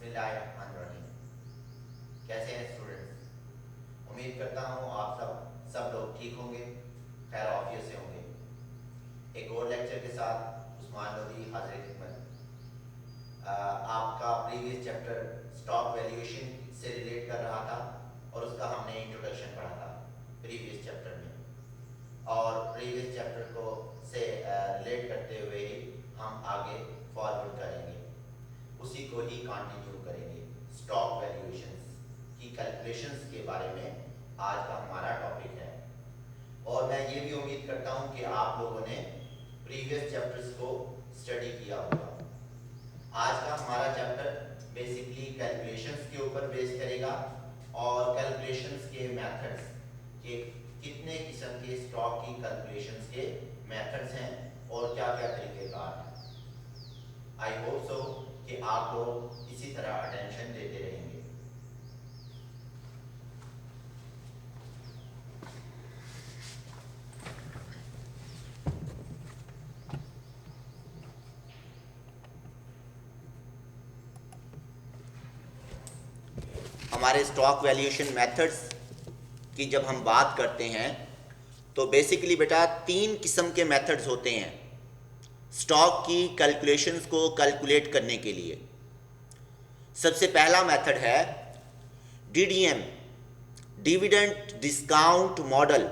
बिस्मिल्लाहिर्रहमानिर्रहीम। कैसे हैं स्टूडेंट्स? उम्मीद करता हूँ आप सब लोग ठीक होंगे, खैर ऑफियत से होंगे। एक और लेक्चर के साथ उस्मान नदी हाजिर खिदमत। आपका प्रीवियस चैप्टर स्टॉक वैल्यूएशन से रिलेट कर रहा था और उसका हमने इंट्रोडक्शन पढ़ा था प्रीवियस चैप्टर में, और प्रीवियस चैप्टर को से रिलेट करते हुए ही हम आगे फॉरवर्ड करेंगे, उसी को ही कंटिन्यू करेंगे। स्टॉक वैल्यूएशंस की कैलकुलेशंस के बारे में आज का हमारा टॉपिक है, और मैं ये भी उम्मीद करता हूँ कि आप लोगों ने प्रीवियस चैप्टर्स को स्टडी किया होगा। आज का हमारा चैप्टर बेसिकली कैलकुलेशंस के ऊपर बेस करेगा और कैलकुलेशंस के मेथड्स के कितने किस्म के स्टॉक की कैलकुलेशंस के मेथड्स हैं और क्या क्या तरीकेकार हैं। आई होप सो कि आप लोग इसी तरह अटेंशन देते रहेंगे। हमारे स्टॉक वैल्यूएशन मेथड्स की जब हम बात करते हैं तो बेसिकली बेटा 3 किस्म के मेथड्स होते हैं स्टॉक की कैलकुलेशंस को कैलकुलेट करने के लिए। सबसे पहला मेथड है DDM, dividend discount model.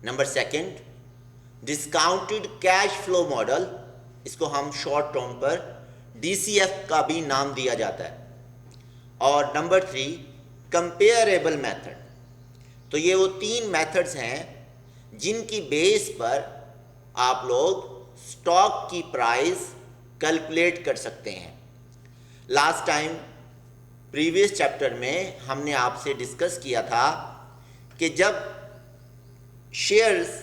Number second discounted cash flow model, इसको हम शॉर्ट टर्म पर DCF का भी नाम दिया जाता है। और नंबर 3 कंपेरेबल मेथड। तो ये वो 3 मेथड्स हैं जिनकी बेस पर आप लोग स्टॉक की प्राइस कैलकुलेट कर सकते हैं। लास्ट टाइम प्रीवियस चैप्टर में हमने आपसे डिस्कस किया था कि जब शेयर्स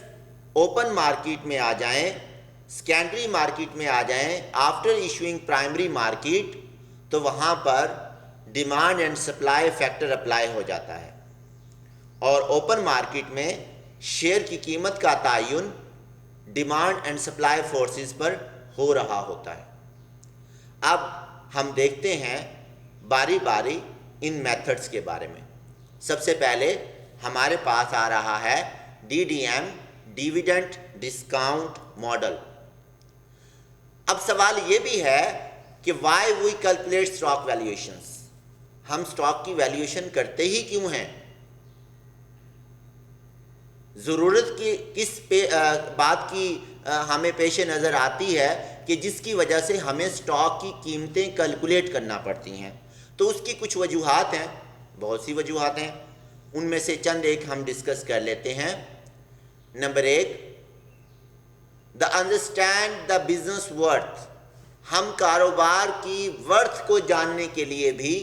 ओपन मार्केट में आ जाएं, सेकेंडरी मार्केट में आ जाएं आफ्टर इशूइंग प्राइमरी मार्केट, तो वहाँ पर demand and supply factor apply हो जाता है और ओपन मार्केट में शेयर की कीमत का तयन डिमांड एंड सप्लाई फोर्सेस पर हो रहा होता है। अब हम देखते हैं बारी बारी इन मेथड्स के बारे में। सबसे पहले हमारे पास आ रहा है DDM, डिविडेंड डिस्काउंट मॉडल। अब सवाल ये भी है कि why we calculate stock valuations, हम स्टॉक की वैल्यूएशन करते ही क्यों हैं? ज़रूरत की किस बात की हमें पेश नज़र आती है कि जिसकी वजह से हमें स्टॉक की कीमतें कैलकुलेट करना पड़ती हैं? तो उसकी कुछ वजूहात हैं, बहुत सी वजूहात हैं, उनमें से चंद एक हम डिस्कस कर लेते हैं। Number 1, the understand the business worth. हम कारोबार की वर्थ को जानने के लिए भी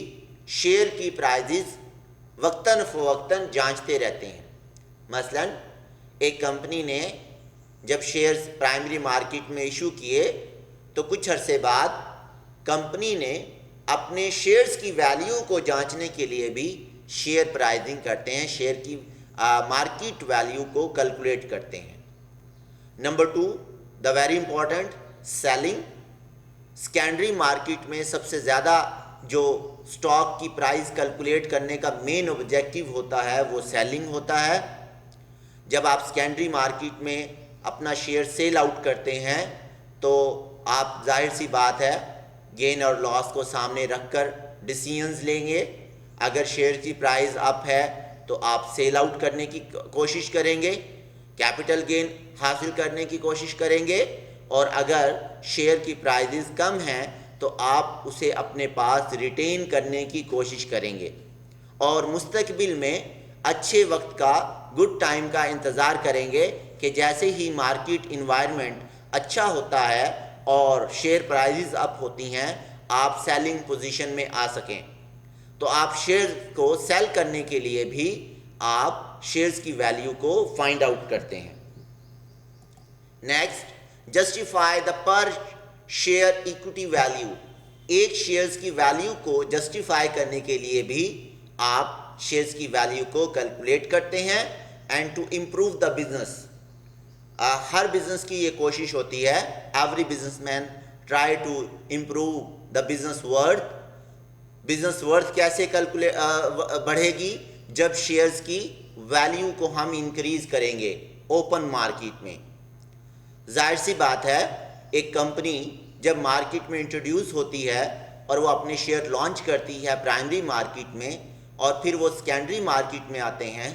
शेयर की प्राइजेस वक्तन फ़वक्तन जांचते रहते हैं। मसलन एक कंपनी ने जब शेयर्स प्राइमरी मार्केट में इशू किए तो कुछ अरसे बाद कंपनी ने अपने शेयर्स की वैल्यू को जांचने के लिए भी शेयर प्राइसिंग करते हैं, शेयर की मार्केट वैल्यू को कैलकुलेट करते हैं। Number 2, the very important selling. Secondary market में सबसे ज़्यादा जो स्टॉक की प्राइस कैलकुलेट करने का मेन ऑब्जेक्टिव होता है वो सेलिंग होता है। जब आप सेकेंडरी मार्केट में अपना शेयर सेल आउट करते हैं तो आप जाहिर सी बात है गेन और लॉस को सामने रखकर डिसीजंस लेंगे। अगर शेयर की प्राइस अप है तो आप सेल आउट करने की कोशिश करेंगे, कैपिटल गेन हासिल करने की कोशिश करेंगे, और अगर शेयर की प्राइसेस कम हैं तो आप उसे अपने पास रिटेन करने की कोशिश करेंगे और मुस्तकबिल में अच्छे वक्त का, गुड टाइम का इंतज़ार करेंगे कि जैसे ही मार्केट इन्वायरमेंट अच्छा होता है और शेयर प्राइसेस अप होती हैं आप सेलिंग पोजीशन में आ सकें। तो आप शेयर को सेल करने के लिए भी आप शेयर्स की वैल्यू को फाइंड आउट करते हैं। नेक्स्ट, जस्टिफाई द पर शेयर इक्विटी वैल्यू। एक शेयर्स की वैल्यू को जस्टिफाई करने के लिए भी आप शेयर्स की वैल्यू को कैलकुलेट करते हैं। And to improve the business, हर बिजनेस की ये कोशिश होती है, every businessman try to improve the business worth कैसे कैलकुलेट बढ़ेगी? जब शेयर्स की वैल्यू को हम इंक्रीज करेंगे ओपन मार्केट में। जाहिर सी बात है, एक कंपनी जब मार्केट में इंट्रोड्यूस होती है और वो अपने शेयर लॉन्च करती है प्राइमरी मार्केट में और फिर वो सेकेंडरी मार्केट में आते हैं,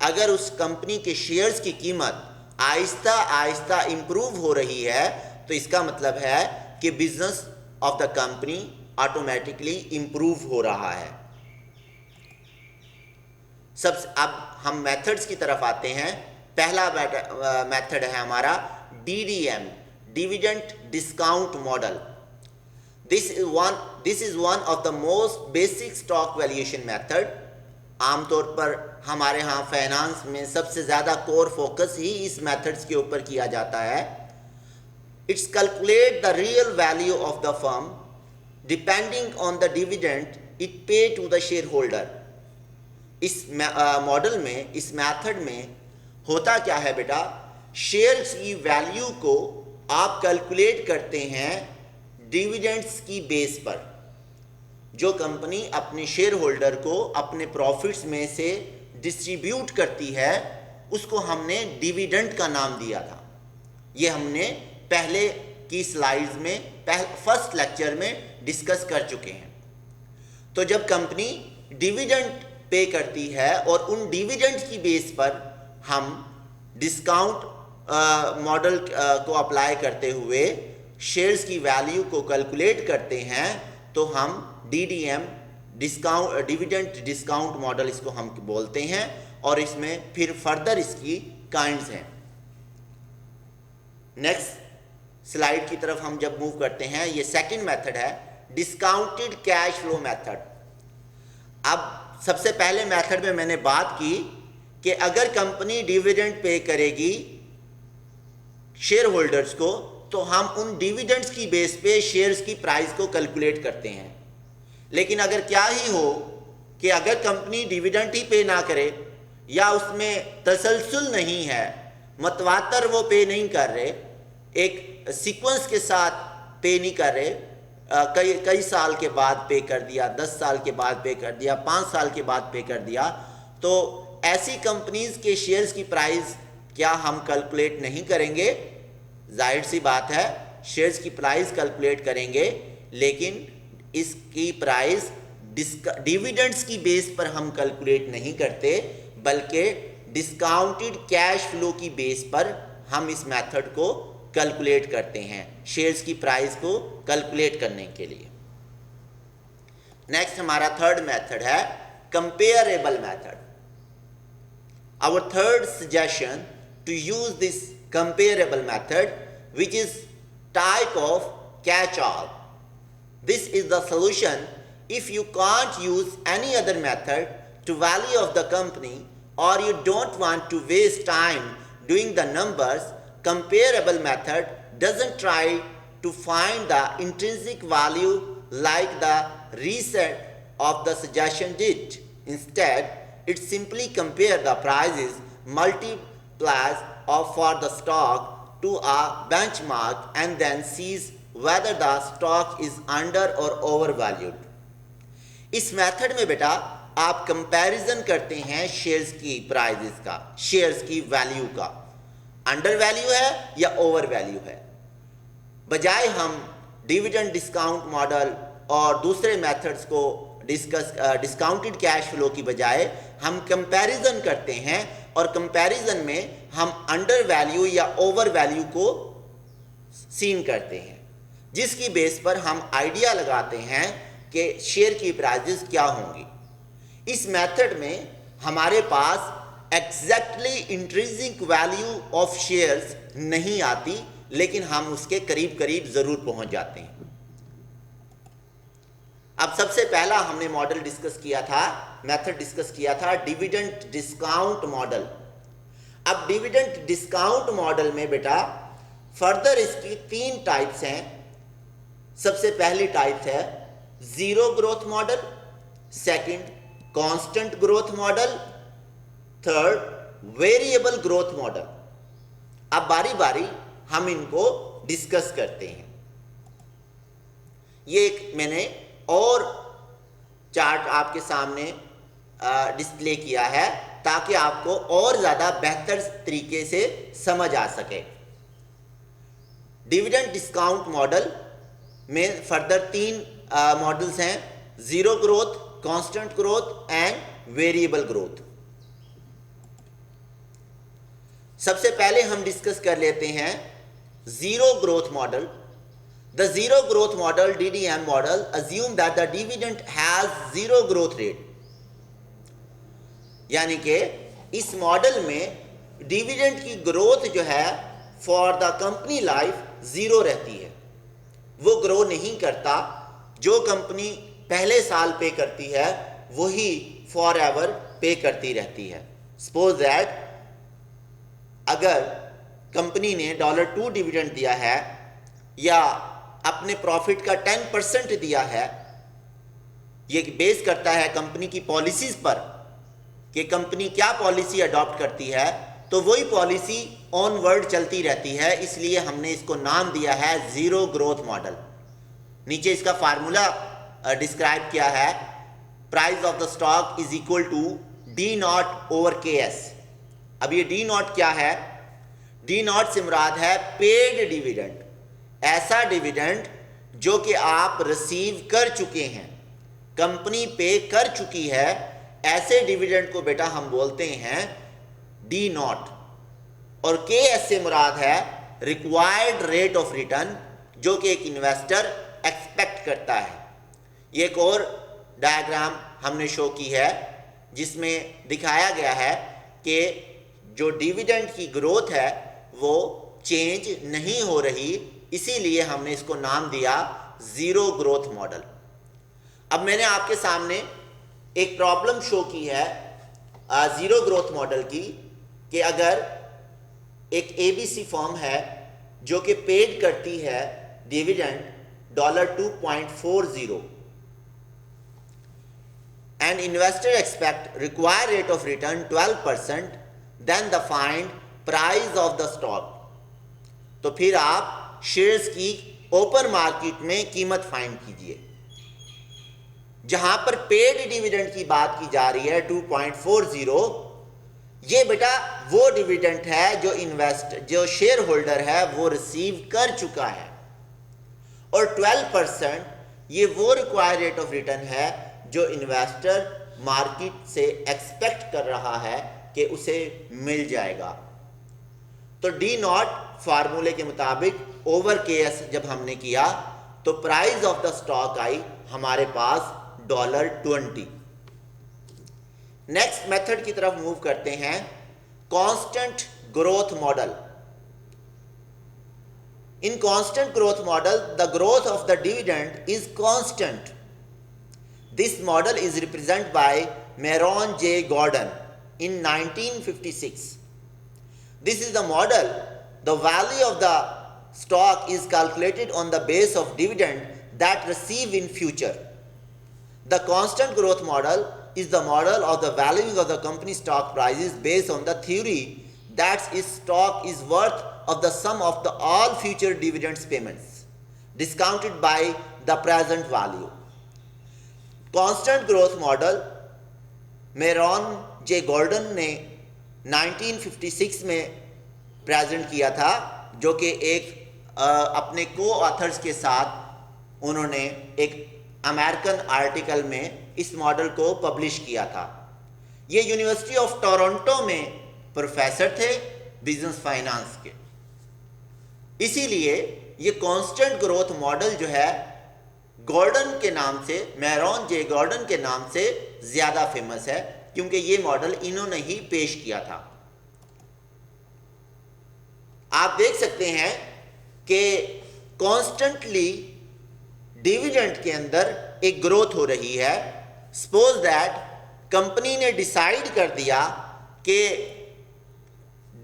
अगर उस कंपनी के शेयर्स की कीमत आहिस्ता आहिस्ता इम्प्रूव हो रही है तो इसका मतलब है कि business of the company automatically improve हो रहा है। अब हम मेथड्स की तरफ आते हैं। पहला मेथड है हमारा DDM, dividend discount model. This is one of the most basic stock valuation method. आमतौर पर हमारे यहाँ फाइनेंस में सबसे ज़्यादा कोर फोकस ही इस मेथड्स के ऊपर किया जाता है। It's calculate the real value of the firm depending on the dividend it पे टू द शेयर होल्डर। इस मॉडल में, इस मेथड में होता क्या है बेटा, शेयर्स की वैल्यू को आप कैलकुलेट करते हैं डिविडेंड्स की बेस पर। जो कंपनी अपने शेयर होल्डर को अपने प्रॉफिट्स में से डिस्ट्रीब्यूट करती है उसको हमने डिविडेंड का नाम दिया था। ये हमने पहले की स्लाइड्स में फर्स्ट लेक्चर में डिस्कस कर चुके हैं। तो जब कंपनी डिविडेंड पे करती है और उन डिविडेंड की बेस पर हम डिस्काउंट मॉडल को अप्लाई करते हुए शेयर्स की वैल्यू को कैलकुलेट करते हैं, तो हम DDM डिविडेंड डिस्काउंट मॉडल इसको हम बोलते हैं। और इसमें फिर फर्दर इसकी काइंड्स हैं। नेक्स्ट स्लाइड की तरफ हम जब मूव करते हैं, ये सेकंड मेथड है डिस्काउंटेड कैश फ्लो मेथड। अब सबसे पहले मेथड में मैंने बात की कि अगर कंपनी डिविडेंड पे करेगी शेयर होल्डर्स को तो हम उन डिविडेंड्स की बेस पे शेयर्स की प्राइस को कैलकुलेट करते हैं। लेकिन अगर क्या ही हो कि अगर कंपनी डिविडेंड ही पे ना करे या उसमें तसलसल नहीं है, मतवातर वो पे नहीं कर रहे, एक सीक्वेंस के साथ पे नहीं कर रहे, कई साल के बाद पे कर दिया, 10 साल के बाद पे कर दिया, 5 साल के बाद पे कर दिया, तो ऐसी कंपनीज के शेयर्स की प्राइस क्या हम कैलकुलेट नहीं करेंगे? जाहिर सी बात है, शेयर्स की प्राइस कैलकुलेट करेंगे, लेकिन इसकी प्राइस डिविडेंड्स की बेस पर हम कैलकुलेट नहीं करते, बल्कि डिस्काउंटेड कैश फ्लो की बेस पर हम इस मेथड को कैलकुलेट करते हैं शेयर्स की प्राइस को कैलकुलेट करने के लिए। नेक्स्ट हमारा थर्ड मेथड है comparable method. Our third suggestion to use this comparable method, which is type of catch-all. This is the solution if you can't use any other method to value of the company or you don't want to waste time doing the numbers. Comparable method doesn't try to find the intrinsic value like the reset of the suggestion did. Instead, it simply compares the prices multiplies of for the stock to a benchmark and then sees whether the stock is under or overvalued. इस method में बेटा आप comparison करते हैं shares की prices का, shares की value का, अंडर वैल्यू है या ओवर वैल्यू है। बजाय हम डिविडेंड डिस्काउंट मॉडल और दूसरे मेथड्स को डिस्काउंटेड कैश फ्लो की बजाय हम कंपैरिजन करते हैं और कंपैरिजन में हम अंडर वैल्यू या ओवर वैल्यू को सीन करते हैं, जिसकी बेस पर हम आइडिया लगाते हैं कि शेयर की प्राइसेस क्या होंगी। इस मेथड में हमारे पास exactly intrinsic value of shares नहीं आती, लेकिन हम उसके करीब करीब जरूर पहुंच जाते हैं। अब सबसे पहला हमने मॉडल डिस्कस किया था, मेथड डिस्कस किया था डिविडेंड डिस्काउंट मॉडल। अब डिविडेंड डिस्काउंट मॉडल में बेटा फर्दर इसकी 3 टाइप्स हैं। सबसे पहली टाइप है zero growth model, second constant growth model, third variable growth model. अब बारी बारी हम इनको डिस्कस करते हैं। ये एक मैंने और चार्ट आपके सामने डिस्प्ले किया है ताकि आपको और ज़्यादा बेहतर तरीके से समझ आ सके। डिविडेंड डिस्काउंट मॉडल में फर्दर 3 मॉडल्स हैं, zero growth, constant growth and variable growth. सबसे पहले हम डिस्कस कर लेते हैं zero growth model. The zero growth model, DDM model, assume that the dividend has zero growth rate. यानी कि इस मॉडल में डिविडेंड की ग्रोथ जो है for the company life zero रहती है, वो ग्रो नहीं करता। जो कंपनी पहले साल पे करती है वही फॉर एवर पे करती रहती है। सपोज दैट अगर कंपनी ने $2 डिविडेंड दिया है या अपने प्रॉफिट का 10% दिया है, ये बेस करता है कंपनी की पॉलिसीज पर कि कंपनी क्या पॉलिसी अडॉप्ट करती है, तो वही पॉलिसी ऑनवर्ड चलती रहती है। इसलिए हमने इसको नाम दिया है ज़ीरो ग्रोथ मॉडल। नीचे इसका फार्मूला डिस्क्राइब किया है, price of the stock is equal to D0/KS। अब ये D0 क्या है? D0 से मुराद है पेड डिविडेंड, ऐसा डिविडेंड जो कि आप रिसीव कर चुके हैं, कंपनी पे कर चुकी है, ऐसे डिविडेंड को बेटा हम बोलते हैं D0। और KS से मुराद है रिक्वायर्ड रेट ऑफ रिटर्न, जो कि एक इन्वेस्टर एक्सपेक्ट करता है। ये एक और डायग्राम हमने शो की है जिसमें दिखाया गया है कि जो डिविडेंड की ग्रोथ है वो चेंज नहीं हो रही, इसीलिए हमने इसको नाम दिया ज़ीरो ग्रोथ मॉडल। अब मैंने आपके सामने एक प्रॉब्लम शो की है ज़ीरो ग्रोथ मॉडल की कि अगर एक ABC फर्म है जो कि पेड करती है dividend $2.40 and investor expect required rate of return 12%, then the find price of the stock। तो फिर आप शेयर्स की ओपन मार्केट में कीमत फाइंड कीजिए। जहां पर पेड डिविडेंड की बात की जा रही है 2.40, ये बेटा वो डिविडेंड है जो शेयर होल्डर है वो रिसीव कर चुका है, और 12% ये वो रिक्वायर्ड रेट ऑफ रिटर्न है जो इन्वेस्टर मार्केट से एक्सपेक्ट कर रहा है कि उसे मिल जाएगा। तो D0 फार्मूले के मुताबिक ओवर KS जब हमने किया तो प्राइस ऑफ द स्टॉक आई हमारे पास $20। नेक्स्ट मेथड की तरफ मूव करते हैं, constant growth model. In constant growth model, the growth of the dividend is constant. This model is represented by Meron J. Gordon in 1956. This is the model. The value of the stock is calculated on the base of dividend that receive in future. The constant growth model is the model of the valuing of the company stock prices based on the theory that its stock is worth of the sum of the all future dividends payments discounted by the present value। Constant growth model Myron J Gordon ने 1956 में present किया था, जो कि एक अपने को authors के साथ उन्होंने एक अमेरिकन आर्टिकल में इस मॉडल को पब्लिश किया था। ये यूनिवर्सिटी ऑफ टोरंटो में प्रोफेसर थे बिजनेस फाइनेंस के, इसीलिए ये कांस्टेंट ग्रोथ मॉडल जो है गॉर्डन के नाम से, मेरॉन जे गॉर्डन के नाम से ज़्यादा फेमस है, क्योंकि ये मॉडल इन्होंने ही पेश किया था। आप देख सकते हैं कि कॉन्स्टेंटली डिविडेंड के अंदर एक ग्रोथ हो रही है। सपोज दैट कंपनी ने डिसाइड कर दिया कि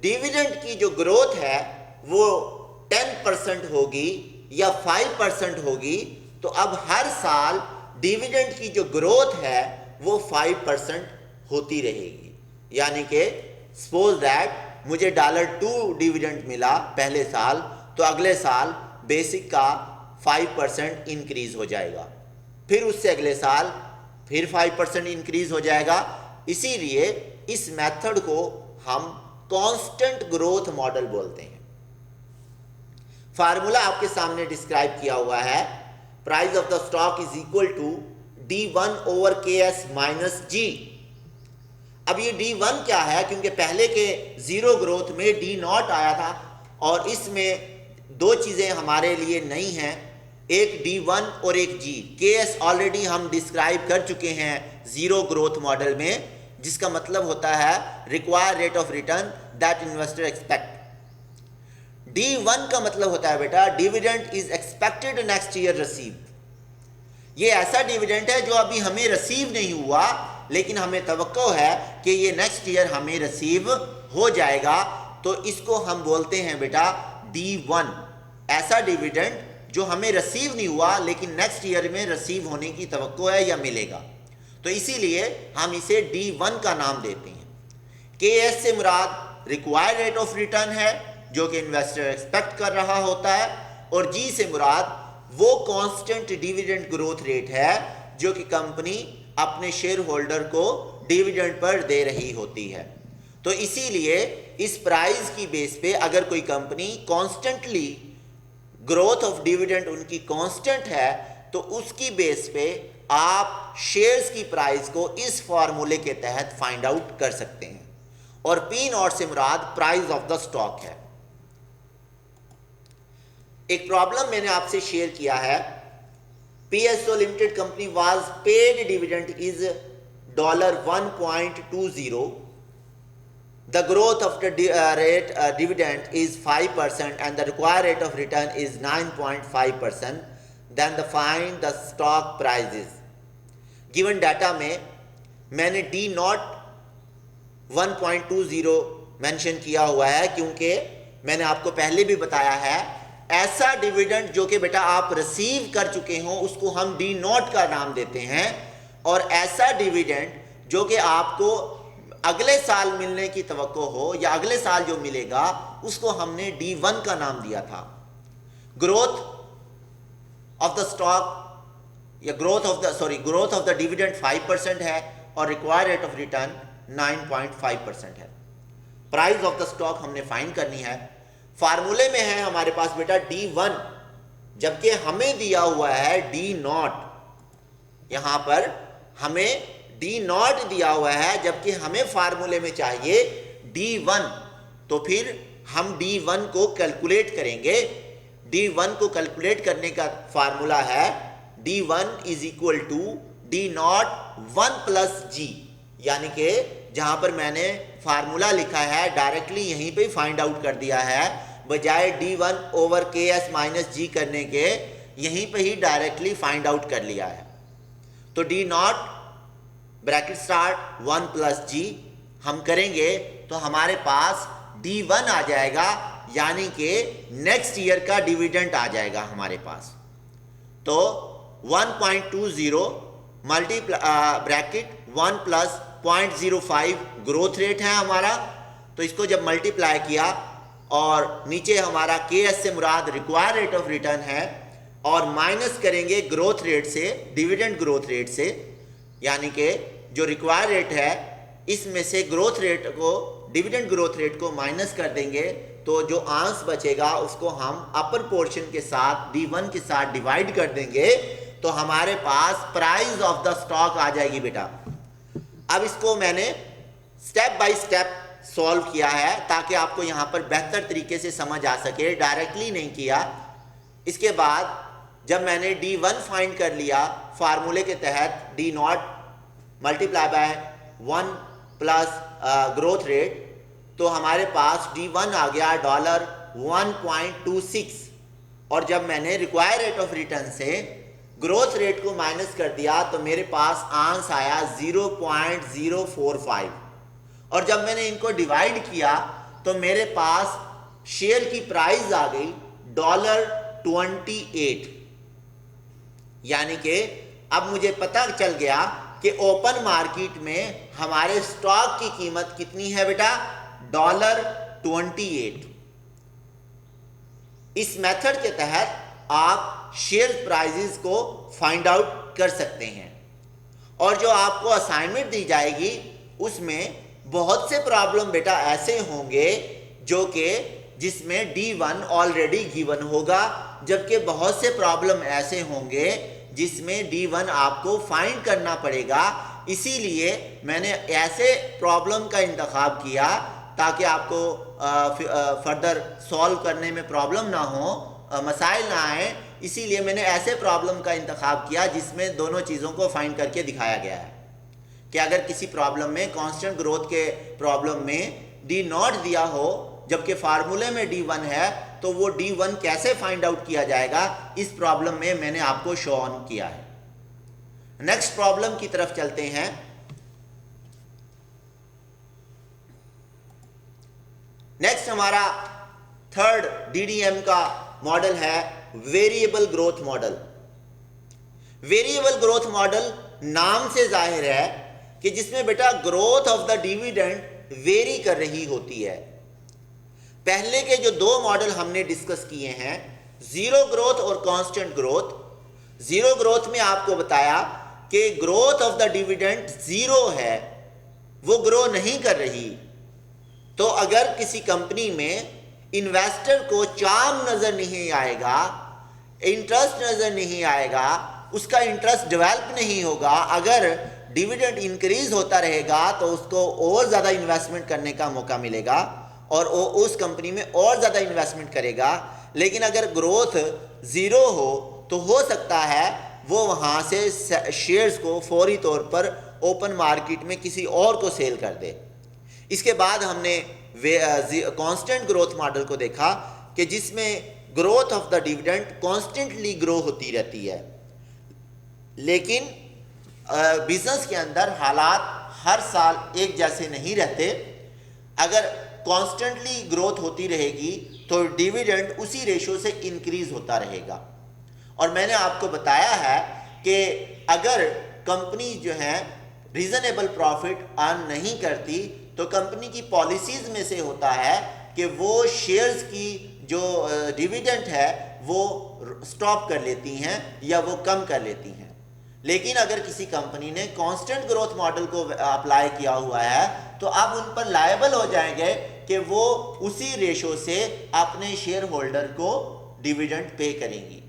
डिविडेंड की जो ग्रोथ है वो 10% होगी या 5% होगी, तो अब हर साल डिविडेंड की जो ग्रोथ है वो 5% होती रहेगी। यानी कि सपोज दैट मुझे $2 डिविडेंड मिला पहले साल, तो अगले साल बेसिक का 5% इंक्रीज हो जाएगा, फिर उससे अगले साल फिर 5% इंक्रीज हो जाएगा। इसीलिए इस मेथड को हम कांस्टेंट ग्रोथ मॉडल बोलते हैं। फार्मूला आपके सामने डिस्क्राइब किया हुआ है, price of the stock is equal to D1 over KS minus G। अब ये D1 क्या है, क्योंकि पहले के जीरो ग्रोथ में D0 आया था और इसमें दो चीजें हमारे लिए नई हैं, एक D1 और एक G। KS ऑलरेडी हम डिस्क्राइब कर चुके हैं जीरो ग्रोथ मॉडल में, जिसका मतलब होता है required rate of return that investor expect. D1 का मतलब होता है बेटा dividend is expected next year receive. ये ऐसा डिविडेंड है जो अभी हमें रिसीव नहीं हुआ, लेकिन हमें तवक्को है कि ये नेक्स्ट ईयर हमें रिसीव हो जाएगा, तो इसको हम बोलते हैं बेटा D1। ऐसा डिविडेंड जो हमें रिसीव नहीं हुआ लेकिन नेक्स्ट ईयर में रिसीव होने की तवक्को है या मिलेगा, तो इसीलिए हम इसे D1 का नाम देते हैं। KS से मुराद रिक्वायर्ड रेट ऑफ रिटर्न है जो कि इन्वेस्टर एक्सपेक्ट कर रहा होता है, और G से मुराद वो कांस्टेंट डिविडेंड ग्रोथ रेट है जो कि कंपनी अपने शेयर होल्डर को डिविडेंड पर दे रही होती है। तो इसीलिए इस प्राइस की बेस पे अगर कोई company constantly growth of dividend उनकी कांस्टेंट है, तो उसकी बेस पे आप शेयर्स की प्राइस को इस फार्मूले के तहत फाइंड आउट कर सकते हैं। और P0 से मुराद प्राइस ऑफ द स्टॉक है। एक प्रॉब्लम मैंने आपसे शेयर किया है, PSO limited company was paid dividend is $1.20, the growth of the dividend is 5% and the required rate of return is 9.5%, then the find the stock prices। given data में मैंने D0 1.20 mention किया हुआ है, क्योंकि मैंने आपको पहले भी बताया है ऐसा डिविडेंड जो कि बेटा आप रिसीव कर चुके हो उसको हम D0 का नाम देते हैं, और ऐसा डिविडेंड जो कि आपको अगले साल मिलने की तवक्को हो या अगले साल जो मिलेगा उसको हमने D1 का नाम दिया था। ग्रोथ ऑफ द स्टॉक या ग्रोथ ऑफ द डिविडेंड 5% है और रिक्वायर्ड रेट ऑफ रिटर्न 9.5% है। प्राइस ऑफ द स्टॉक हमने फाइंड करनी है। फार्मूले में है हमारे पास बेटा D1, जबकि हमें दिया हुआ है D0। यहां पर हमें D0 दिया हुआ है जबकि हमें फार्मूले में चाहिए D1। तो फिर हम D1 को कैलकुलेट करेंगे। D1 को कैलकुलेट करने का फार्मूला है D1 is equal to D0 1 plus G, यानी कि जहां पर मैंने फार्मूला लिखा है डायरेक्टली यहीं पे फाइंड आउट कर दिया है, बजाय D1 over KS minus G करने के यहीं पे ही डायरेक्टली फाइंड आउट कर लिया है। तो D0 bracket start 1 plus G हम करेंगे तो हमारे पास D1 आ जाएगा, यानी कि नेक्स्ट ईयर का डिविडेंड आ जाएगा हमारे पास। तो 1.20 ब्रैकेट 1 प्लस 0.05 ग्रोथ रेट है हमारा। तो इसको जब मल्टीप्लाई किया और नीचे हमारा KS से मुराद रिक्वायर्ड रेट ऑफ रिटर्न है और माइनस करेंगे ग्रोथ रेट से, डिविडेंड ग्रोथ रेट से, यानी कि जो रिक्वायर्ड रेट है इसमें से ग्रोथ रेट को, डिविडेंड ग्रोथ रेट को माइनस कर देंगे, तो जो अंश बचेगा उसको हम अपर पोर्शन के साथ D1 के साथ डिवाइड कर देंगे, तो हमारे पास प्राइस ऑफ द स्टॉक आ जाएगी बेटा। अब इसको मैंने स्टेप बाय स्टेप सॉल्व किया है ताकि आपको यहाँ पर बेहतर तरीके से समझ आ सके, डायरेक्टली नहीं किया। इसके बाद जब मैंने D1 फाइंड कर लिया फार्मूले के तहत D0 multiply by 1 plus growth rate, तो हमारे पास D1 आ गया $1.26, और जब मैंने रिक्वायर्ड रेट ऑफ रिटर्न से ग्रोथ रेट को माइनस कर दिया तो मेरे पास आंसर आया 0.045, और जब मैंने इनको डिवाइड किया तो मेरे पास शेयर की प्राइस आ गई $28, यानी कि अब मुझे पता चल गया कि ओपन मार्केट में हमारे स्टॉक की कीमत कितनी है बेटा, $28। इस मेथड के तहत आप शेयर प्राइजेस को फाइंड आउट कर सकते हैं। और जो आपको असाइनमेंट दी जाएगी उसमें बहुत से प्रॉब्लम बेटा ऐसे होंगे जो कि जिसमें D1 ऑलरेडी गिवन होगा, जबकि बहुत से प्रॉब्लम ऐसे होंगे जिसमें D1 आपको फाइंड करना पड़ेगा। इसीलिए मैंने ऐसे प्रॉब्लम का इंतखाब किया ताकि आपको फर्दर सॉल्व करने में प्रॉब्लम ना हो, मसाइल ना आए। इसीलिए मैंने ऐसे प्रॉब्लम का इंतखाब किया जिसमें दोनों चीज़ों को फाइंड करके दिखाया गया है कि अगर किसी प्रॉब्लम में कांस्टेंट ग्रोथ के प्रॉब्लम में D0 दिया हो जबकि फार्मूले में D1 है, तो वो D1 कैसे फाइंड आउट किया जाएगा, इस प्रॉब्लम में मैंने आपको शो ऑन किया है। नेक्स्ट प्रॉब्लम की तरफ चलते हैं। नेक्स्ट हमारा थर्ड DDM का मॉडल है variable growth model. Variable growth model नाम से जाहिर है कि जिसमें बेटा growth of the dividend very कर रही होती है। पहले के जो दो मॉडल हमने डिस्कस किए हैं, जीरो ग्रोथ और कांस्टेंट ग्रोथ। जीरो ग्रोथ में आपको बताया कि growth of the dividend zero है, वो ग्रो नहीं कर रही। तो अगर किसी कंपनी में इन्वेस्टर को चार्म नजर नहीं आएगा, इंटरेस्ट नजर नहीं आएगा, उसका इंटरेस्ट डेवलप नहीं होगा, अगर डिविडेंड इंक्रीज होता रहेगा तो उसको और ज़्यादा इन्वेस्टमेंट करने का मौका मिलेगा और वो उस कंपनी में और ज़्यादा इन्वेस्टमेंट करेगा। लेकिन अगर ग्रोथ ज़ीरो हो तो हो सकता है वो वहाँ से शेयर्स को फौरी तौर पर ओपन मार्केट में किसी और को सेल कर दे। इसके बाद हमने कांस्टेंट ग्रोथ मॉडल को देखा कि जिसमें growth of the dividend constantly grow होती रहती है, लेकिन बिजनेस के अंदर हालात हर साल एक जैसे नहीं रहते। अगर कॉन्स्टेंटली ग्रोथ होती रहेगी तो डिविडेंड उसी रेशो से इंक्रीज होता रहेगा। और मैंने आपको बताया है कि अगर कंपनी जो है रीजनेबल प्रॉफिट अर्न नहीं करती तो कंपनी की पॉलिसीज में से होता है कि वो शेयर्स की जो डिविडेंड है वो स्टॉप कर लेती हैं या वो कम कर लेती हैं। लेकिन अगर किसी कंपनी ने कांस्टेंट ग्रोथ मॉडल को अप्लाई किया हुआ है तो अब उन पर लायबल हो जाएंगे कि वो उसी रेशो से अपने शेयर होल्डर को डिविडेंड पे करेंगी।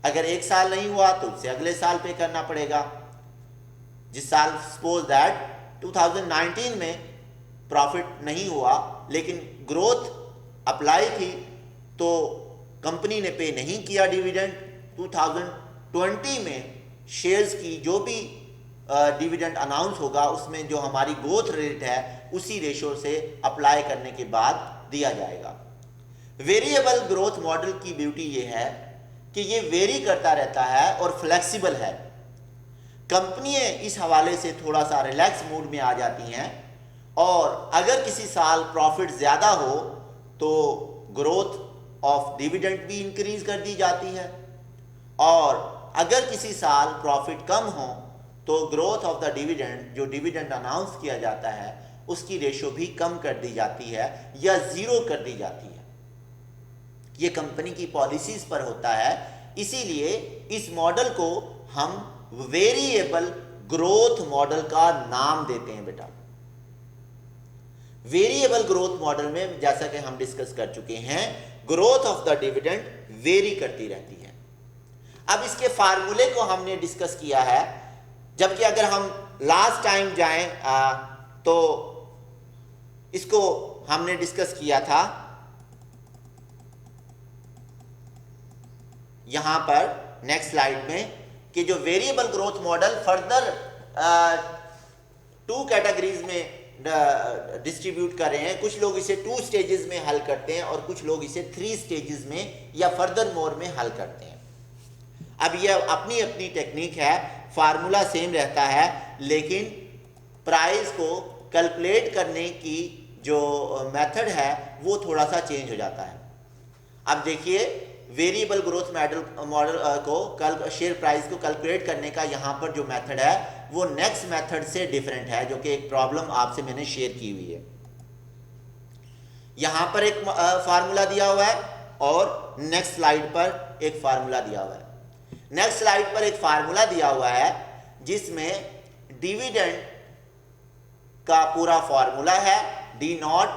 अगर एक साल नहीं हुआ तो उससे अगले साल पे करना पड़ेगा। जिस साल सपोज दैट 2019 में प्रॉफिट नहीं हुआ लेकिन ग्रोथ अप्लाई थी तो कंपनी ने पे नहीं किया डिविडेंड, 2020 में शेयर्स की जो भी डिविडेंड अनाउंस होगा उसमें जो हमारी ग्रोथ रेट है उसी रेशो से अप्लाई करने के बाद दिया जाएगा। वेरिएबल ग्रोथ मॉडल की ब्यूटी ये है कि ये वेरी करता रहता है और फ्लेक्सिबल है। कंपनियां इस हवाले से थोड़ा सा रिलैक्स मूड में आ जाती हैं और अगर किसी साल प्रॉफिट ज़्यादा हो तो ग्रोथ ऑफ डिविडेंड भी इंक्रीज कर दी जाती है और अगर किसी साल प्रॉफिट कम हो तो ग्रोथ ऑफ द डिविडेंड, जो डिविडेंड अनाउंस किया जाता है उसकी रेशो भी कम कर दी जाती है या ज़ीरो कर दी जाती है। ये कंपनी की पॉलिसीज पर होता है। इसीलिए इस मॉडल को हम वेरिएबल ग्रोथ मॉडल का नाम देते हैं बेटा। वेरिएबल ग्रोथ मॉडल में जैसा कि हम डिस्कस कर चुके हैं, growth of the dividend very करती रहती है। अब इसके फार्मूले को हमने डिस्कस किया है, जबकि अगर हम लास्ट टाइम जाएं तो इसको हमने डिस्कस किया था यहां पर नेक्स्ट स्लाइड में कि जो variable growth model further 2 categories में डिस्ट्रीब्यूट कर रहे हैं। कुछ लोग इसे 2 स्टेजेस में हल करते हैं और कुछ लोग इसे 3 स्टेजेस में या फर्दर मोर में हल करते हैं। अब यह अपनी अपनी टेक्निक है, फार्मूला सेम रहता है लेकिन प्राइस को कैलकुलेट करने की जो मेथड है वो थोड़ा सा चेंज हो जाता है। अब देखिए वेरिएबल ग्रोथ मॉडल को शेयर प्राइस को कैलकुलेट करने का यहाँ पर जो मेथड है वो नेक्स्ट मेथड से डिफरेंट है, जो कि एक प्रॉब्लम आपसे मैंने शेयर की हुई है। यहाँ पर एक फार्मूला दिया हुआ है और नेक्स्ट स्लाइड पर एक फार्मूला दिया हुआ है। नेक्स्ट स्लाइड पर एक फार्मूला दिया हुआ है जिसमें डिविडेंड का पूरा फार्मूला है d naught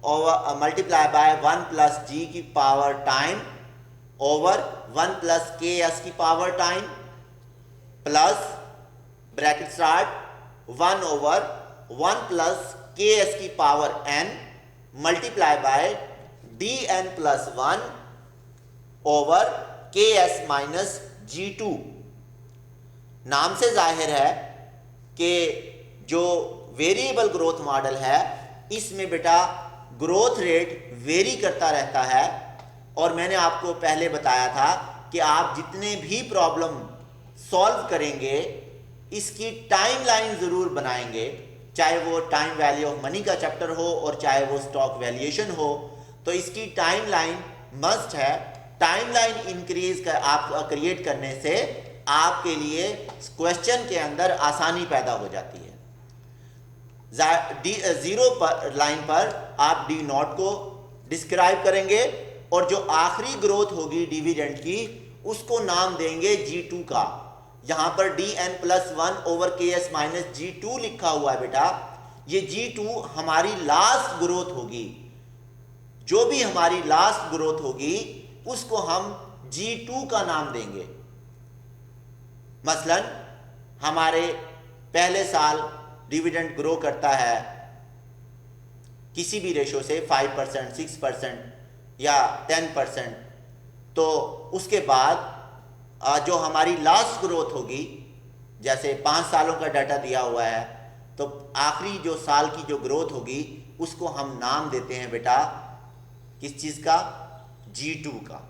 over multiply by 1 plus g की पावर टाइम ओवर 1 प्लस के एस की power time plus bracket start 1 over 1 plus के एस की power n multiply by D N plus 1 over के एस माइनस जी टू। नाम से जाहिर है कि जो वेरिएबल ग्रोथ मॉडल है इसमें बेटा ग्रोथ रेट वेरी करता रहता है, और मैंने आपको पहले बताया था कि आप जितने भी प्रॉब्लम सॉल्व करेंगे इसकी टाइमलाइन ज़रूर बनाएंगे, चाहे वो टाइम वैल्यू ऑफ मनी का चैप्टर हो और चाहे वो स्टॉक वैल्यूएशन हो, तो इसकी टाइमलाइन मस्ट है। टाइमलाइन इंक्रीज कर आप क्रिएट करने से आपके लिए क्वेश्चन के अंदर आसानी पैदा हो जाती है। जीरो पर लाइन पर आप डी नॉट को डिस्क्राइब करेंगे और जो आखिरी ग्रोथ होगी डिविडेंड की उसको नाम देंगे G2 का। यहां पर डी एन प्लस 1 ओवर के एस माइनस G2 लिखा हुआ है बेटा, ये G2 हमारी लास्ट ग्रोथ होगी। जो भी हमारी लास्ट ग्रोथ होगी उसको हम G2 का नाम देंगे। मसलन हमारे पहले साल डिविडेंड ग्रो करता है किसी भी रेशो से 5%, 6% या 10%, तो उसके बाद जो हमारी लास्ट ग्रोथ होगी, जैसे 5 सालों का डाटा दिया हुआ है, तो आखिरी जो साल की जो ग्रोथ होगी उसको हम नाम देते हैं बेटा किस चीज़ का, G2 का।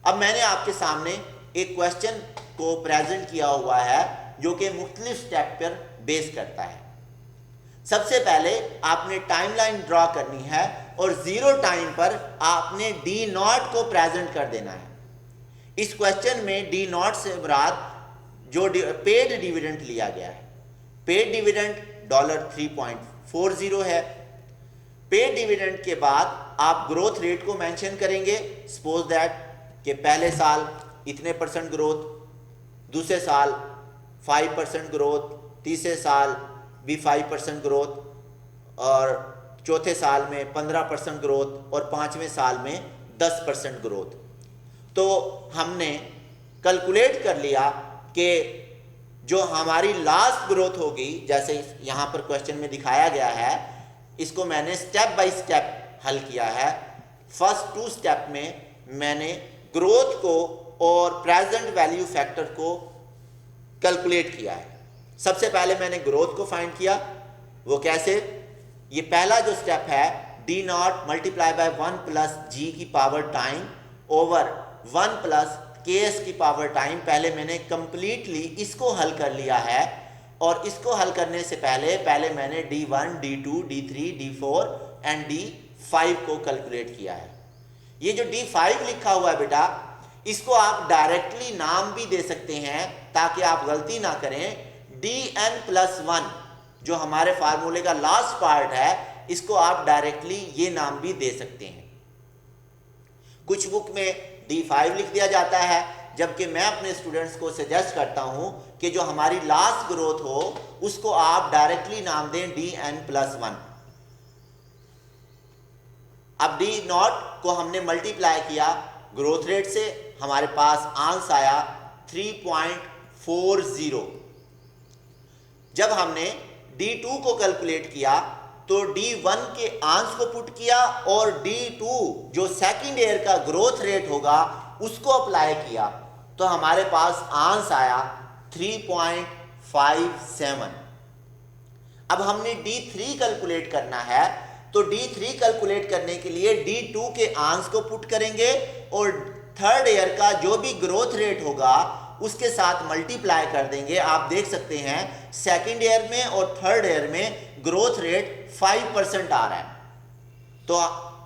अब मैंने आपके सामने एक क्वेश्चन को प्रेजेंट किया हुआ है जो कि मुख्तलिफ स्टेप पर बेस करता है। सबसे पहले आपने टाइमलाइन ड्रॉ करनी है और जीरो टाइम पर आपने डी नॉट को प्रेजेंट कर देना है। इस क्वेश्चन में डी नॉट से मुराद जो पेड डिविडेंड लिया गया है, पेड डिविडेंड $3.40 है। पेड डिविडेंड के बाद आप ग्रोथ रेट को मेंशन करेंगे। सपोज दैट कि पहले साल इतने % ग्रोथ, दूसरे साल 5% ग्रोथ, तीसरे साल भी 5% ग्रोथ, और चौथे साल में 15% ग्रोथ और पांचवें साल में 10% ग्रोथ। तो हमने कैलकुलेट कर लिया कि जो हमारी लास्ट ग्रोथ होगी, जैसे यहाँ पर क्वेश्चन में दिखाया गया है, इसको मैंने स्टेप बाय स्टेप हल किया है। फर्स्ट 2 स्टेप में मैंने ग्रोथ को और प्रेजेंट वैल्यू फैक्टर को कैलकुलेट किया है। सबसे पहले मैंने ग्रोथ को फाइंड किया। वो कैसे? ये पहला जो स्टेप है, d naught multiply by 1 plus g की पावर टाइम ओवर 1 प्लस के एस की पावर टाइम। पहले मैंने कंप्लीटली इसको हल कर लिया है, और इसको हल करने से पहले मैंने D1, D2, D3, D4 and D5 को कैलकुलेट किया है। ये जो D5 लिखा हुआ है बेटा, इसको आप डायरेक्टली नाम भी दे सकते हैं ताकि आप गलती ना करें। Dn+1 जो हमारे फार्मूले का लास्ट पार्ट है, इसको आप डायरेक्टली ये नाम भी दे सकते हैं। कुछ बुक में D5 लिख दिया जाता है, जबकि मैं अपने स्टूडेंट्स को सजेस्ट करता हूं कि जो हमारी लास्ट ग्रोथ हो उसको आप डायरेक्टली नाम दें Dn+1। अब डी नॉट को हमने मल्टीप्लाई किया ग्रोथ रेट से, हमारे पास आंसर आया 3.40। जब हमने D2 को कैलकुलेट किया तो D1 के आंसर को पुट किया और D2 जो सेकंड ईयर का ग्रोथ रेट होगा उसको अप्लाई किया, तो हमारे पास आंसर आया 3.57। अब हमने D3 कैलकुलेट करना है, तो D3 कैलकुलेट करने के लिए D2 के आंसर को पुट करेंगे और थर्ड ईयर का जो भी ग्रोथ रेट होगा उसके साथ मल्टीप्लाई कर देंगे। आप देख सकते हैं सेकंड ईयर में और थर्ड ईयर में ग्रोथ रेट 5% आ रहा है, तो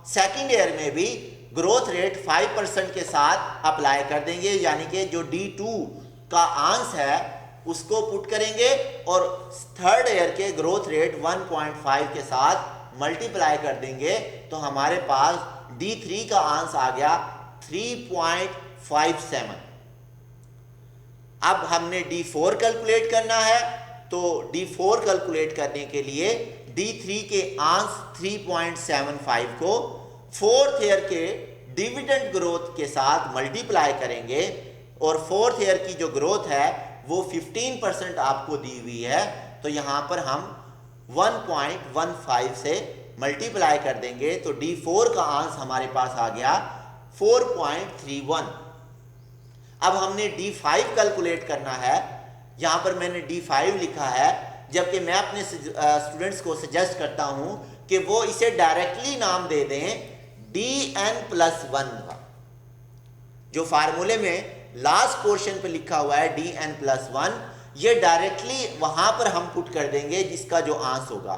सेकंड ईयर में भी ग्रोथ रेट 5% के साथ अप्लाई कर देंगे, यानी कि जो D2 का आंसर है उसको पुट करेंगे और थर्ड ईयर के ग्रोथ रेट 1.5 के साथ मल्टीप्लाई कर देंगे, तो हमारे पास D3 का आंसर आ गया अब हमने D4 कैलकुलेट करना है, तो D4 कैलकुलेट करने के लिए D3 के आंस 3.75 को फोर्थ ईयर के डिविडेंड ग्रोथ के साथ मल्टीप्लाई करेंगे और फोर्थ ईयर की जो ग्रोथ है वो 15% आपको दी हुई है, तो यहाँ पर हम 1.15 से मल्टीप्लाई कर देंगे तो D4 का आंस हमारे पास आ गया 4.31। अब हमने D5 कैलकुलेट करना है, यहाँ पर मैंने D5 लिखा है, जबकि मैं अपने स्टूडेंट्स को सजेस्ट करता हूँ कि वो इसे डायरेक्टली नाम दे दें dn+1 का। जो फार्मूले में लास्ट पोर्शन पे लिखा हुआ है dn+1, ये डायरेक्टली वहाँ पर हम पुट कर देंगे जिसका जो आंस होगा।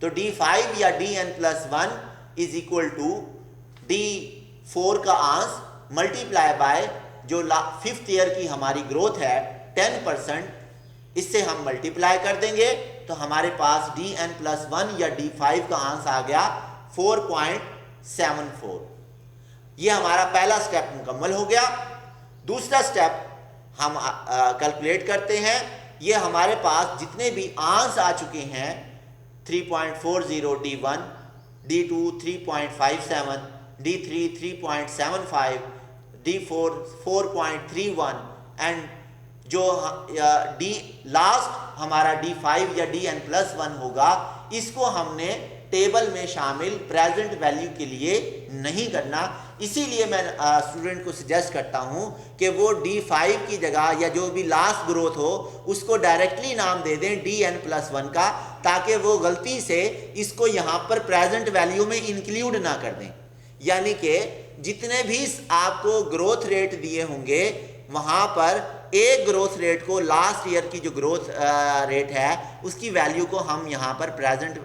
तो D5 या dn+1 is equal to D4 का आंस मल्टीप्लाई बाय जो फिफ्थ ईयर की हमारी ग्रोथ है 10%, इससे हम मल्टीप्लाई कर देंगे तो हमारे पास dn+1 या D5 का आंस आ गया 4.74। ये हमारा पहला स्टेप मुकम्मल हो गया। दूसरा स्टेप हम कैलकुलेट करते हैं। ये हमारे पास जितने भी आंस आ चुके हैं 3.40 D1, D2 3.57, D3 3.75, D4 4.31 and जो लास्ट हमारा D5 या dn+1 होगा, इसको हमने टेबल में शामिल प्रेजेंट वैल्यू के लिए नहीं करना। इसीलिए मैं स्टूडेंट को सजेस्ट करता हूं कि वो D5 की जगह या जो भी लास्ट ग्रोथ हो उसको डायरेक्टली नाम दे दें dn+1 का, ताकि वो गलती से इसको यहाँ पर प्रेजेंट वैल्यू में इंक्लूड ना कर दें। यानी कि जितने भी आपको ग्रोथ रेट दिए होंगे वहाँ पर एक ग्रोथ रेट को लास्ट ईयर की जो ग्रोथ रेट है उसकी वैल्यू को हम यहाँ पर प्रेजेंट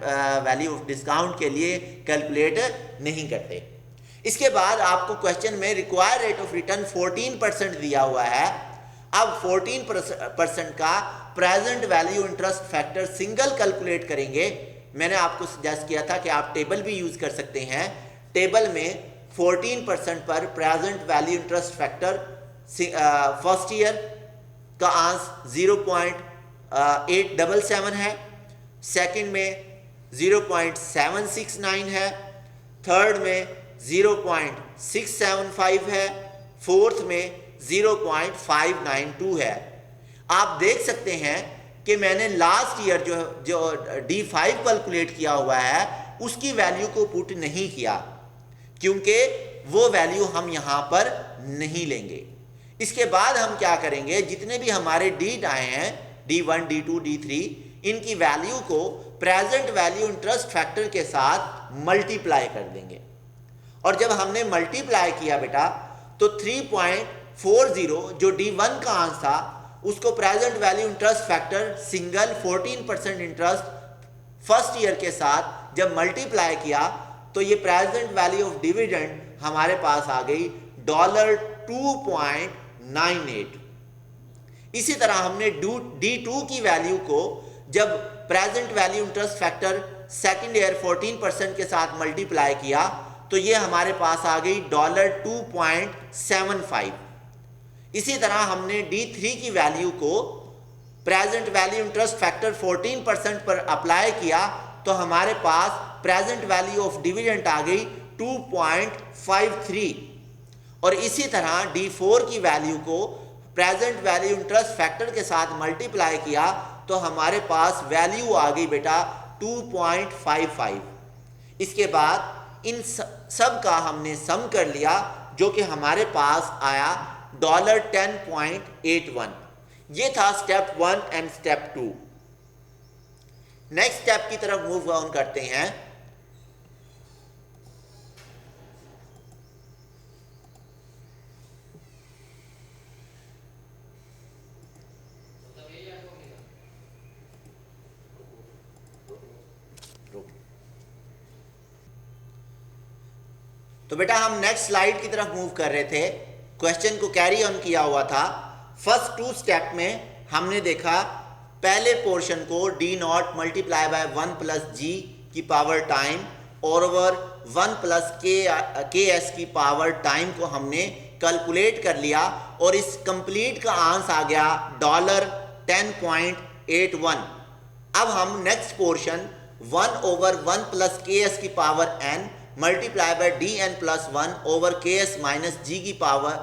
वैल्यू ऑफ डिस्काउंट के लिए कैलकुलेट नहीं करते। इसके बाद आपको क्वेश्चन में रिक्वायर्ड रेट ऑफ रिटर्न 14% दिया हुआ है। अब 14% का present value interest factor single calculate करेंगे। मैंने आपको सजेस्ट किया था कि आप टेबल भी यूज कर सकते हैं। टेबल में 14% पर present value interest factor first year का आंस 0.877 है, सेकंड में 0.769 है, थर्ड में 0.675 है, फोर्थ में 0.592 है। आप देख सकते हैं कि मैंने लास्ट ईयर जो D5 कैलकुलेट किया हुआ है उसकी वैल्यू को पुट नहीं किया, क्योंकि वो वैल्यू हम यहाँ पर नहीं लेंगे। इसके बाद हम क्या करेंगे, जितने भी हमारे डीट आए हैं D1, D2, D3, इनकी वैल्यू को प्रेजेंट वैल्यू इंटरेस्ट फैक्टर के साथ मल्टीप्लाई कर देंगे। और जब हमने मल्टीप्लाई किया बेटा तो 3.40 जो D1 का आंसर था उसको present value interest factor single 14% interest first year के साथ जब मल्टीप्लाई किया तो ये प्रेजेंट वैल्यू ऑफ डिविडेंड हमारे पास आ गई $2.98। इसी तरह हमने D2 की वैल्यू को जब present value interest factor second year 14% के साथ मल्टीप्लाई किया तो ये हमारे पास आ गई $2.75। इसी तरह हमने D3 की वैल्यू को प्रेजेंट वैल्यू इंटरेस्ट फैक्टर 14% पर अप्लाई किया तो हमारे पास प्रेजेंट वैल्यू ऑफ डिविडेंड आ गई 2.53। और इसी तरह D4 की वैल्यू को प्रेजेंट वैल्यू इंटरेस्ट फैक्टर के साथ मल्टीप्लाई किया तो हमारे पास वैल्यू आ गई बेटा 2.55। इसके बाद इन सब का हमने सम कर लिया जो कि हमारे पास आया $10.81। ये था step 1 and step 2। Next step की तरफ मूव ऑन करते हैं। तो बेटा हम नेक्स्ट स्लाइड की तरफ मूव कर रहे थे, क्वेश्चन को कैरी ऑन किया हुआ था। फर्स्ट 2 स्टेप में हमने देखा पहले पोर्शन को D0 multiply by 1 plus G की पावर टाइम और ओवर 1 प्लस KS की पावर टाइम को हमने कैलकुलेट कर लिया और इस कंप्लीट का आंसर आ गया $10.81। अब हम नेक्स्ट पोर्शन 1/1 प्लस के एस की power n multiply by D N plus 1 over के एस माइनस जी की पावर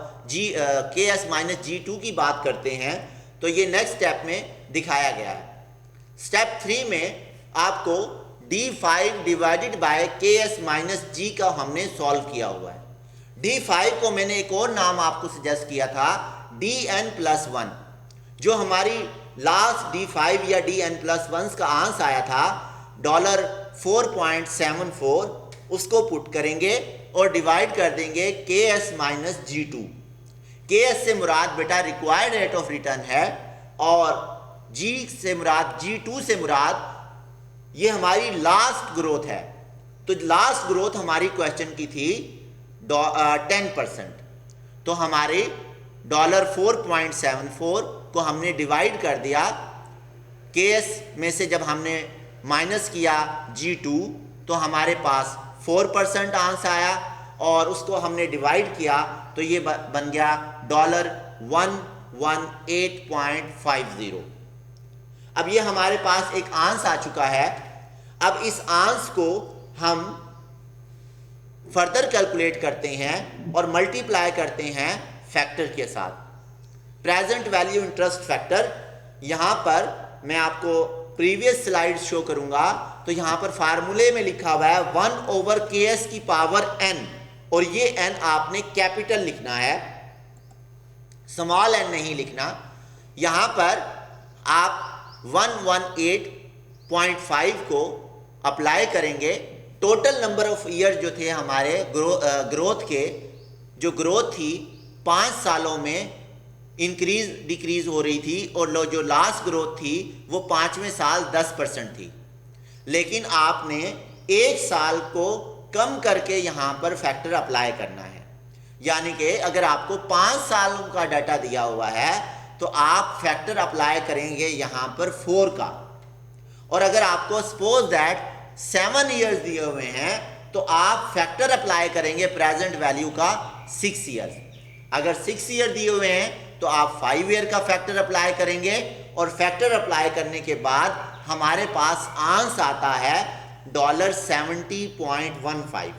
के एस माइनस G2 की बात करते हैं। तो ये नेक्स्ट स्टेप में दिखाया गया है। स्टेप 3 में आपको D5 डिवाइडेड बाय के एस माइनस जी का हमने सॉल्व किया हुआ है। D5 को मैंने एक और नाम आपको सजेस्ट किया था DN प्लस 1। जो हमारी लास्ट D5 या DN प्लस 1 का आंसर आया था $4.74, उसको पुट करेंगे और डिवाइड कर देंगे के एस माइनस G2। के एस से मुराद बेटा रिक्वायर्ड रेट ऑफ रिटर्न है और G से मुराद G2 से मुराद ये हमारी लास्ट ग्रोथ है। तो लास्ट ग्रोथ हमारी क्वेश्चन की थी 10%। तो हमारे $4.74 को हमने डिवाइड कर दिया के एस में से जब हमने माइनस किया G2 तो हमारे पास 4% आंसर आया और उसको हमने डिवाइड किया तो ये बन गया $118.50। अब ये हमारे पास एक आंसर आ चुका है। अब इस आंसर को हम फर्दर कैलकुलेट करते हैं और मल्टीप्लाई करते हैं फैक्टर के साथ। प्रेजेंट वैल्यू इंटरेस्ट फैक्टर, यहाँ पर मैं आपको प्रीवियस स्लाइड शो करूंगा तो यहाँ पर फार्मूले में लिखा हुआ है 1/ks की पावर n और ये n आपने कैपिटल लिखना है, स्मॉल n नहीं लिखना। यहाँ पर आप 118.5 को अप्लाई करेंगे। टोटल नंबर ऑफ ईयर जो थे हमारे ग्रोथ के, जो ग्रोथ थी 5 सालों में इंक्रीज डिक्रीज हो रही थी और जो लास्ट ग्रोथ थी वो 5वें साल 10% थी। लेकिन आपने एक साल को कम करके यहाँ पर फैक्टर अप्लाई करना है। यानी कि अगर आपको 5 साल का डाटा दिया हुआ है तो आप फैक्टर अप्लाई करेंगे यहाँ पर 4 का। और अगर आपको सपोज दैट 7 ईयर्स दिए हुए हैं तो आप फैक्टर अप्लाई करेंगे प्रेजेंट वैल्यू का 6 ईयर्स। अगर 6 ईयर दिए हुए हैं तो आप 5 ईयर का फैक्टर अप्लाई करेंगे और फैक्टर अप्लाई करने के बाद हमारे पास आंसर आता है $70.15।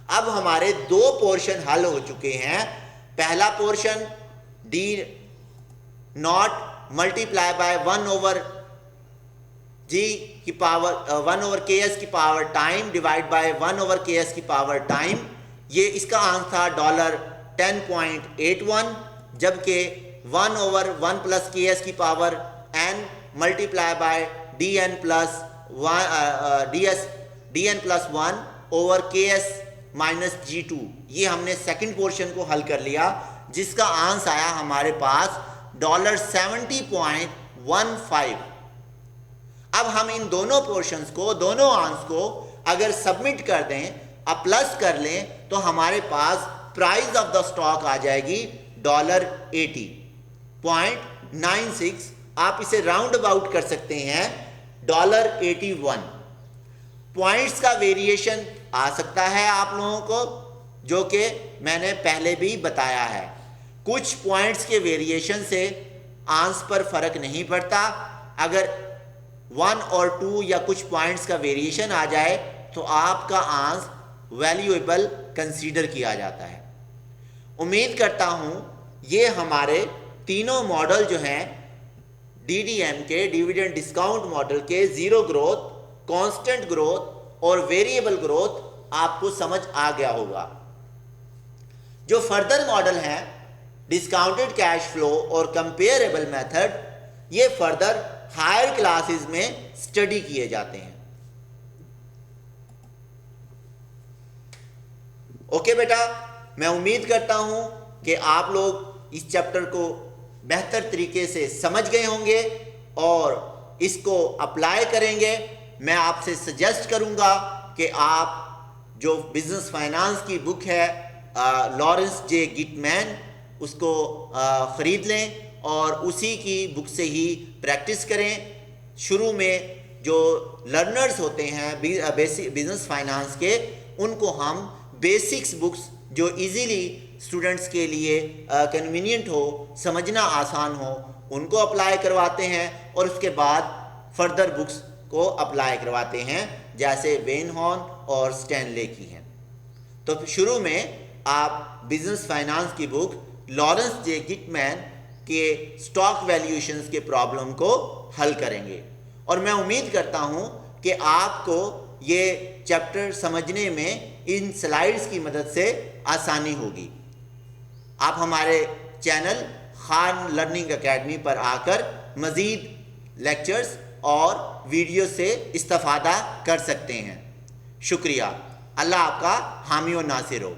अब हमारे 2 पोर्शन हल हो चुके हैं। पहला portion D not multiply bye 1/G की पावर 1/ks की power time divide by 1/ks की पावर टाइम, ये इसका आंसर था $10.81, जबकि 1/1 प्लस ks की power n multiply bye dn plus 1 over ks minus G2, ये हमने सेकंड पोर्शन को हल कर लिया जिसका आंसर आया हमारे पास $70.15। अब हम इन दोनों पोर्शंस को, दोनों आंसर को अगर सबमिट कर दें, प्लस कर लें तो हमारे पास प्राइस ऑफ द स्टॉक आ जाएगी $80.96। आप इसे राउंड अबाउट कर सकते हैं $81। पॉइंट्स का वेरिएशन आ सकता है आप लोगों को, जो कि मैंने पहले भी बताया है। कुछ पॉइंट्स के वेरिएशन से आंसर पर फर्क नहीं पड़ता। अगर 1 और 2 या कुछ पॉइंट्स का वेरिएशन आ जाए तो आपका आंसर वैल्यूएबल कंसीडर किया जाता है। उम्मीद करता हूं ये हमारे तीनों मॉडल जो हैं DDM के, डिविडेंड डिस्काउंट मॉडल के, जीरो ग्रोथ, कांस्टेंट ग्रोथ और वेरिएबल ग्रोथ आपको समझ आ गया होगा। जो फर्दर मॉडल हैं डिस्काउंटेड कैश फ्लो और कंपेरेबल मेथड, ये फर्दर हायर क्लासेस में स्टडी किए जाते हैं। ओके बेटा, मैं उम्मीद करता हूं कि आप लोग इस चैप्टर को बेहतर तरीके से समझ गए होंगे और इसको अप्लाई करेंगे। मैं आपसे सजेस्ट करूंगा कि आप जो बिजनेस फाइनेंस की बुक है लॉरेंस जे गिटमैन, उसको ख़रीद लें और उसी की बुक से ही प्रैक्टिस करें। शुरू में जो लर्नर्स होते हैं बेसिक बिजनेस फाइनेंस के, उनको हम बेसिक्स बुक्स जो इजीली स्टूडेंट्स के लिए कन्वीनियंट हो, समझना आसान हो, उनको अप्लाई करवाते हैं और उसके बाद फर्दर बुक्स को अप्लाई करवाते हैं, जैसे वेन हॉर्न और स्टैनले की हैं। तो शुरू में आप बिजनेस फाइनेंस की बुक लॉरेंस जे गिटमैन के स्टॉक वैल्यूएशंस के प्रॉब्लम को हल करेंगे और मैं उम्मीद करता हूं कि आपको ये चैप्टर समझने में इन स्लाइड्स की मदद से आसानी होगी। आप हमारे चैनल खान लर्निंग एकेडमी पर आकर मज़ीद लेक्चर्स और वीडियो से इस्तेफादा कर सकते हैं। शुक्रिया। अल्लाह आपका हामी और नासिर हो।